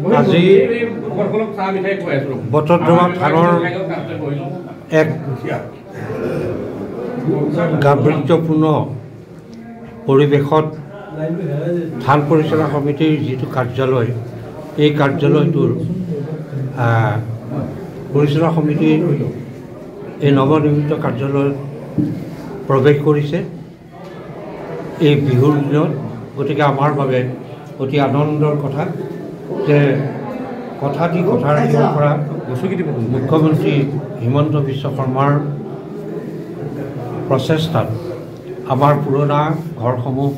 আজি বটদ্ৰৱা থানৰ এক গাম্ভীৰ্যপূৰ্ণ পৰিৱেশত থান পৰিচালনা সমিতিৰ যিটো কাৰ্যালয়, এই কাৰ্যালয়টোৰ পৰিচালনা সমিতিৰ এই নৱনিৰ্মিত কাৰ্যালয়ত প্ৰৱেশ কৰিছে এই বিহুৰ দিনত। গতিকে আমাৰ বাবে অতি আনন্দৰ কথা যে কথা দি কথা ৰাখিব পৰা মুখ্যমন্ত্ৰী হিমন্ত বিশ্ব শৰ্মাৰ প্ৰচেষ্টাত আমাৰ পুৰণা ঘৰসমূহ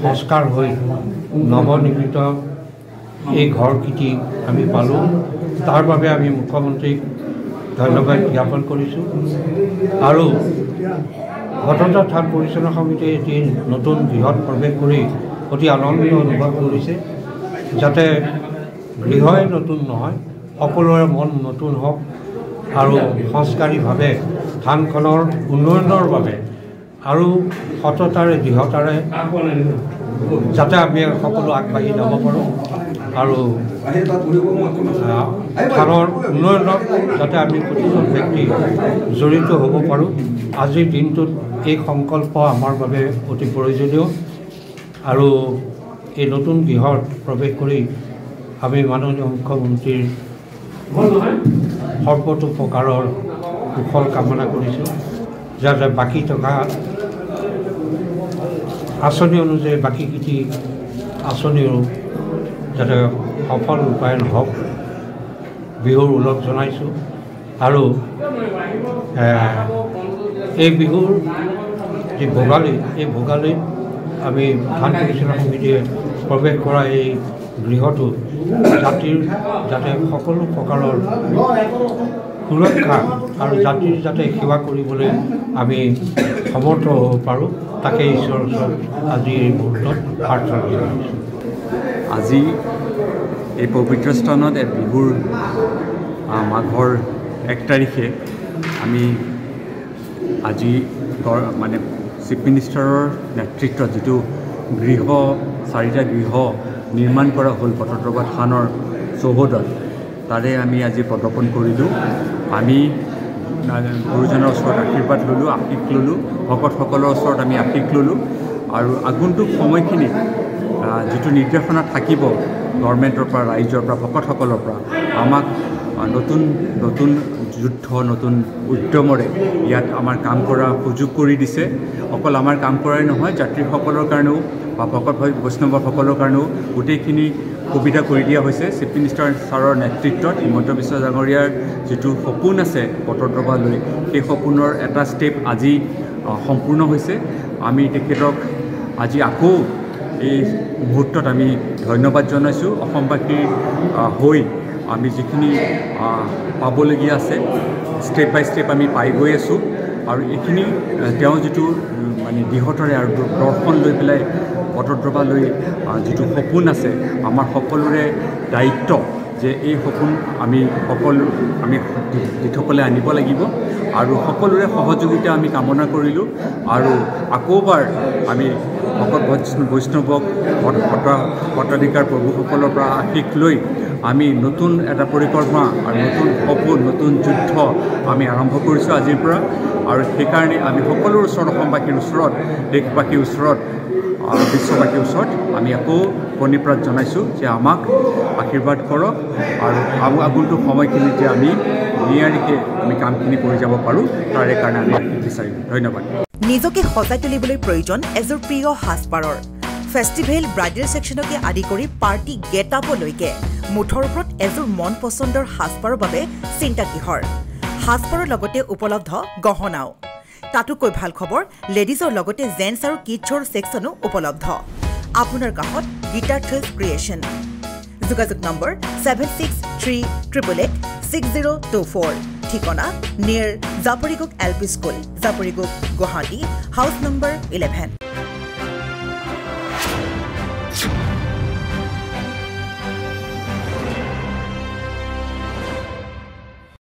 সংস্কাৰ হৈ নৱনিৰ্মিত এই ঘৰকেইটি আমি পালোঁ। তাৰ বাবে আমি মুখ্যমন্ত্ৰীক ধন্যবাদ জ্ঞাপন কৰিছোঁ। আৰু বটদ্ৰৱা থান পৰিচালনা সমিতিয়ে এটি নতুন গৃহত প্ৰৱেশ কৰি অতি আনন্দ অনুভৱ কৰিছে। যাতে গৃহই নতুন নহয়, সকলোৰে মন নতুন হওক আৰু সংস্কাৰীভাৱে থানখনৰ উন্নয়নৰ বাবে আৰু সততাৰে দৃঢ়তাৰে যাতে আমি সকলো আগবাঢ়ি যাব পাৰোঁ আৰু থানৰ উন্নয়নত যাতে আমি প্ৰতিজন ব্যক্তি জড়িত হ'ব পাৰোঁ। আজিৰ দিনটোত এই সংকল্প আমাৰ বাবে অতি প্ৰয়োজনীয়। আৰু এই নতুন গৃহত প্ৰৱেশ কৰি আমি মাননীয় মুখ্যমন্ত্ৰীৰ সৰ্বতো প্ৰকাৰৰ কুশল কামনা কৰিছোঁ, যাতে বাকী থকা আঁচনি অনুযায়ী বাকীকেইটি আঁচনিও যাতে সফল ৰূপায়ণ হওক বিহুৰ ওলগ জনাইছোঁ। আৰু এই বিহুৰ যি ভোগালী, এই ভোগালীত আমি থান পৰিচালনা সমিতিয়ে প্ৰৱেশ কৰা এই গৃহটো জাতিৰ যাতে সকলো প্ৰকাৰৰ সুৰক্ষা আৰু জাতিৰ যাতে সেৱা কৰিবলৈ আমি সমৰ্থ হ'ব পাৰোঁ, তাকে ঈশ্বৰৰ ওচৰত আজি এই মুহূৰ্তত প্ৰাৰ্থনা জনাইছোঁ। আজি এই পবিত্ৰ স্থানত বিহুৰ মাঘৰ 1 তাৰিখে আমি আজি মানে চিফ মিনিষ্টাৰৰ নেতৃত্বত যিটো গৃহ 4টা গৃহ নিৰ্মাণ কৰা হ'ল বটদ্ৰৱা থানৰ চৌহদত, তাৰে আমি আজি প্ৰদৰ্শন কৰিলোঁ। আমি গুৰুজনৰ ওচৰত আশীৰ্বাদ ল'লোঁ, আশীষ ল'লোঁ, ভকতসকলৰ ওচৰত আমি আশীষ ল'লোঁ। আৰু আগন্তুক সময়খিনিত যিটো নিৰ্দেশনা থাকিব গভৰ্ণমেণ্টৰ পৰা, ৰাইজৰ পৰা, ভকতসকলৰ পৰা, আমাক নতুন নতুন যুদ্ধ, নতুন উদ্যমৰে ইয়াত আমাৰ কাম কৰা সুযোগ কৰি দিছে। অকল আমাৰ কাম কৰাই নহয়, যাত্ৰীসকলৰ কাৰণেও বা ভকত বৈষ্ণৱসকলৰ কাৰণেও গোটেইখিনি সুবিধা কৰি দিয়া হৈছে। চিফ মিনিষ্টাৰ ছাৰৰ নেতৃত্বত হিমন্ত বিশ্ব ডাঙৰীয়াৰ যিটো সপোন আছে বটদ্ৰৱালৈ, সেই সপোনৰ এটা ষ্টেপ আজি সম্পূৰ্ণ হৈছে। আমি তেখেতক আজি আকৌ এই মুহূৰ্তত আমি ধন্যবাদ জনাইছোঁ। অসমবাসীৰ হৈ আমি যিখিনি পাবলগীয়া আছে ষ্টেপ বাই ষ্টেপ আমি পাই গৈ আছোঁ। আৰু এইখিনি তেওঁ যিটো মানে দৃঢ়তাৰে আৰু দৰ্শন লৈ পেলাই বটদ্ৰৱালৈ যিটো সপোন আছে, আমাৰ সকলোৰে দায়িত্ব যে এই সপোন আমি দিঠকলৈ আনিব লাগিব। আৰু সকলোৰে সহযোগিতা আমি কামনা কৰিলোঁ। আৰু আকৌবাৰ আমি ভকত বৈষ্ণৱক ভট্টাধিকাৰ প্ৰভুসকলৰ পৰা আশীষ লৈ আমি নতুন এটা পৰিকল্পনা আৰু নতুন সপোন, নতুন যুদ্ধ আমি আৰম্ভ কৰিছোঁ আজিৰ পৰা। আৰু সেইকাৰণে আমি সকলোৰে ওচৰত, অসমবাসীৰ ওচৰত, দেশবাসীৰ ওচৰত, বিশ্ববাসীৰ ওচৰত আমি আকৌ প্ৰণিপাত জনাইছোঁ যে আমাক আশীৰ্বাদ কৰক আৰু আগন্তুক সময়খিনিত যে আমি নিয়াৰিকৈ আমি কামখিনি কৰি যাব পাৰোঁ, তাৰে কাৰণে আমি বিচাৰিম। ধন্যবাদ। নিজকে সজাই তুলিবলৈ প্ৰয়োজন এযোৰ প্ৰিয় সাজপাৰৰ। ফেষ্টিভেল, ব্ৰাইডেল ছেকশ্যনকে আদি কৰি পাৰ্টি গেট আপলৈকে মুঠৰ ওপৰত এযোৰ মন পচন্দৰ সাজপাৰৰ বাবে চিন্তা কিহৰ। সাজপাৰৰ লগতে উপলব্ধ গহনাও। তাতোকৈ ভাল খবৰ, লেডিজৰ লগতে জেন্টছ আৰু কিডছৰ ছেকশ্যনো উপলব্ধ। আপোনাৰ কাষত গীতাৰ থ্ৰিলছ ক্ৰিয়েশ্যন। যোগাযোগ নম্বৰ 7638886024। ঠিকনা near Japorigog LP school, Japorigog, Guwahati, house number 11।